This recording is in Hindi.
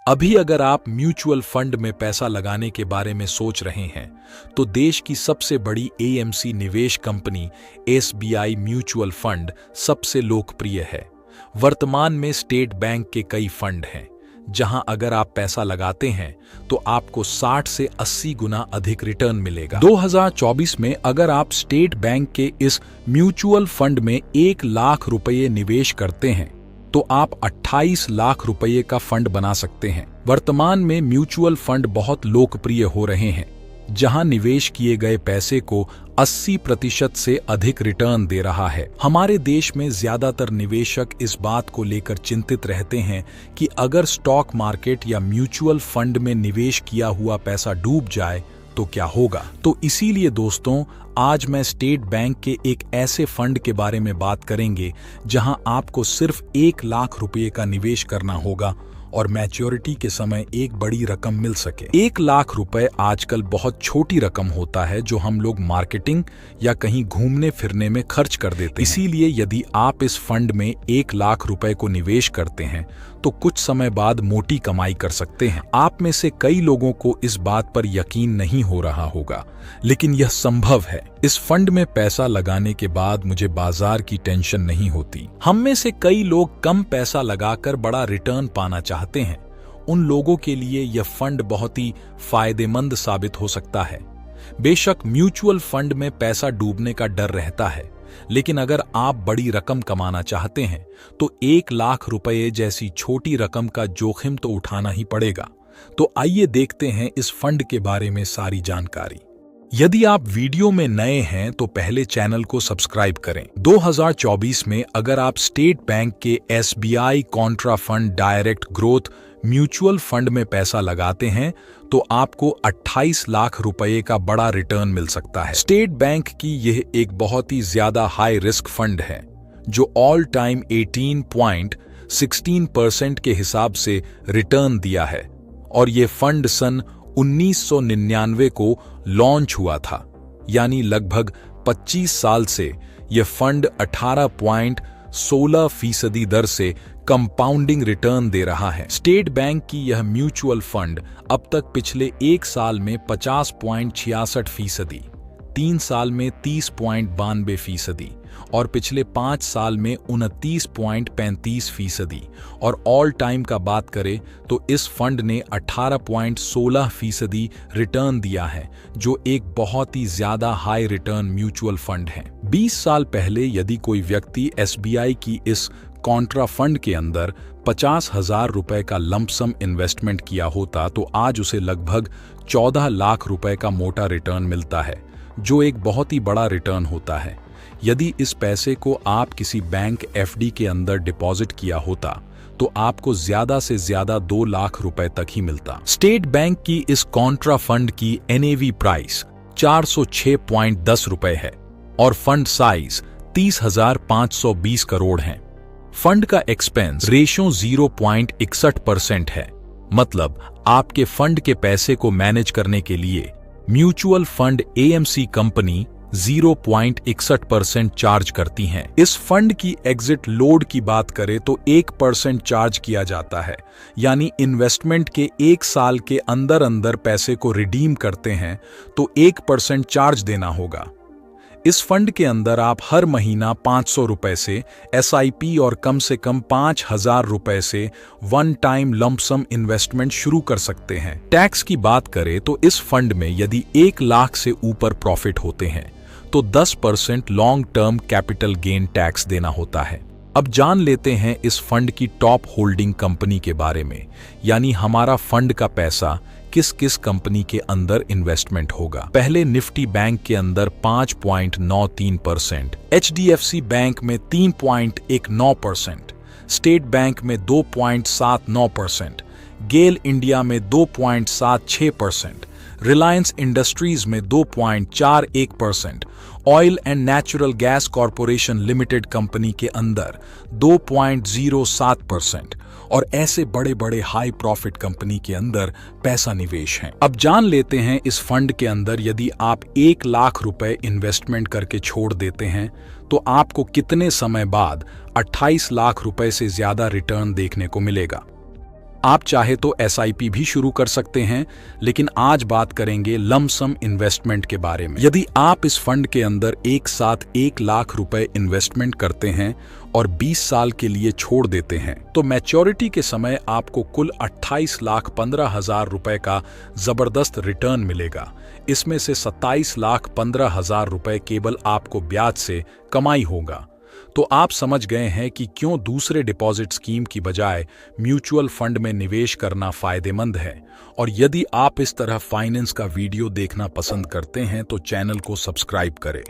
अभी अगर आप म्यूचुअल फंड में पैसा लगाने के बारे में सोच रहे हैं तो देश की सबसे बड़ी एएमसी निवेश कंपनी एसबीआई म्यूचुअल फंड सबसे लोकप्रिय है। वर्तमान में स्टेट बैंक के कई फंड हैं जहां अगर आप पैसा लगाते हैं तो आपको 60 से 80 गुना अधिक रिटर्न मिलेगा। 2024 में अगर आप स्टेट बैंक के इस म्यूचुअल फंड में 1 लाख रुपये निवेश करते हैं तो आप 28 लाख रुपये का फंड बना सकते हैं। वर्तमान में म्यूचुअल फंड बहुत लोकप्रिय हो रहे हैं जहां निवेश किए गए पैसे को 80% से अधिक रिटर्न दे रहा है। हमारे देश में ज्यादातर निवेशक इस बात को लेकर चिंतित रहते हैं कि अगर स्टॉक मार्केट या म्यूचुअल फंड में निवेश किया हुआ पैसा डूब जाए तो क्या होगा। तो इसीलिए दोस्तों, आज मैं स्टेट बैंक के एक ऐसे फंड के बारे में बात करेंगे जहां आपको सिर्फ 1 लाख रुपये का निवेश करना होगा और मैच्योरिटी के समय एक बड़ी रकम मिल सके। 1 लाख रुपए आजकल बहुत छोटी रकम होता है जो हम लोग मार्केटिंग या कहीं घूमने फिरने में खर्च कर देते हैं। इसीलिए यदि आप इस फंड में 1 लाख रुपए को निवेश करते हैं तो कुछ समय बाद मोटी कमाई कर सकते हैं। आप में से कई लोगों को इस बात पर यकीन नहीं हो रहा होगा, लेकिन यह संभव है। इस फंड में पैसा लगाने के बाद मुझे बाजार की टेंशन नहीं होती। हम में से कई लोग कम पैसा लगाकर बड़ा रिटर्न पाना चाहते हैं। उन लोगों के लिए यह फंड बहुत ही फायदेमंद साबित हो सकता है। बेशक म्यूचुअल फंड में पैसा डूबने का डर रहता है, लेकिन अगर आप बड़ी रकम कमाना चाहते हैं तो 1 लाख रुपए जैसी छोटी रकम का जोखिम तो उठाना ही पड़ेगा। तो आइए देखते हैं इस फंड के बारे में सारी जानकारी। यदि आप वीडियो में नए हैं तो पहले चैनल को सब्सक्राइब करें। 2024 में अगर आप स्टेट बैंक के SBI Contra fund direct growth mutual fund में पैसा लगाते हैं तो आपको 28 लाख रुपए का बड़ा रिटर्न मिल सकता है। स्टेट बैंक की यह एक बहुत ही ज्यादा हाई रिस्क फंड है जो ऑल टाइम 18.16% के हिसाब से रिटर्न दिया है और यह फंड सन 1999 को लॉन्च हुआ था, यानी लगभग 25 साल से यह फंड 18.16% दर से कंपाउंडिंग रिटर्न दे रहा है। स्टेट बैंक की यह म्यूचुअल फंड अब तक पिछले 1 साल में 50.66%, 3 साल में 30.92% और पिछले 5 साल में 29.35% और ऑल टाइम का बात करें तो इस फंड ने 18.16% रिटर्न दिया है, जो एक बहुत ही ज्यादा हाई रिटर्न म्यूचुअल फंड है। 20 साल पहले यदि कोई व्यक्ति एसबीआई की इस कॉन्ट्रा फंड के अंदर 50,000 रुपए का लंपसम इन्वेस्टमेंट किया होता तो आज उसे लगभग 14 लाख रुपए का मोटा रिटर्न मिलता है, जो एक बहुत ही बड़ा रिटर्न होता है। यदि इस पैसे को आप किसी बैंक एफडी के अंदर डिपॉजिट किया होता तो आपको ज्यादा से ज्यादा 2 लाख रुपए तक ही मिलता। स्टेट बैंक की इस कॉन्ट्रा फंड की एनएवी प्राइस 406.10 रुपए है और फंड साइज 30,520 करोड़ है। फंड का एक्सपेंस रेशियो 0.61% है, मतलब आपके फंड के पैसे को मैनेज करने के लिए mutual fund AMC company 0.61% charge करती हैं। इस फंड की एग्जिट लोड की बात करें तो 1% चार्ज किया जाता है, यानी इन्वेस्टमेंट के 1 साल के अंदर अंदर पैसे को रिडीम करते हैं तो 1% चार्ज देना होगा। इस फंड के अंदर आप हर महीना 500 रुपए से एसआईपी और कम से कम 5,000 रुपए से वन टाइम लंपसम इन्वेस्टमेंट शुरू कर सकते हैं। टैक्स की बात करें तो इस फंड में यदि 1 लाख से ऊपर प्रॉफिट होते हैं तो 10% long term capital gain tax देना होता है। अब जान लेते हैं इस फंड की टॉप होल्डिंग कंपनी के बारे में, यानी हमारा फंड का पैसा किस किस कंपनी के अंदर इन्वेस्टमेंट होगा। पहले निफ्टी बैंक के अंदर 5.93%, एचडीएफसी बैंक में 3.19%, स्टेट बैंक में 2.79%, गेल इंडिया में 2.76%, रिलायंस इंडस्ट्रीज में 2.41%, oil and natural gas corporation limited company के अंदर 2.07% और ऐसे बड़े बड़े हाई प्रॉफिट कंपनी के अंदर पैसा निवेश है। अब जान लेते हैं इस फंड के अंदर यदि आप 1 लाख रुपए इन्वेस्टमेंट करके छोड़ देते हैं तो आपको कितने समय बाद 28 लाख रुपए से ज्यादा रिटर्न देखने को मिलेगा। आप चाहे तो एसआईपी भी शुरू कर सकते हैं, लेकिन आज बात करेंगे लमसम इन्वेस्टमेंट के बारे में। यदि आप इस फंड के अंदर एक साथ 1 लाख रुपए इन्वेस्टमेंट करते हैं और 20 साल के लिए छोड़ देते हैं, तो मैच्योरिटी के समय आपको कुल 28,15,000 रुपए का जबरदस्त रिटर्न मिलेगा। इसमें से 27,15,000 रुपए केवल आपको ब्याज से कमाई होगा। तो आप समझ गए हैं कि क्यों दूसरे डिपॉजिट स्कीम की बजाय म्यूचुअल फंड में निवेश करना फायदेमंद है। और यदि आप इस तरह फाइनेंस का वीडियो देखना पसंद करते हैं तो चैनल को सब्सक्राइब करें।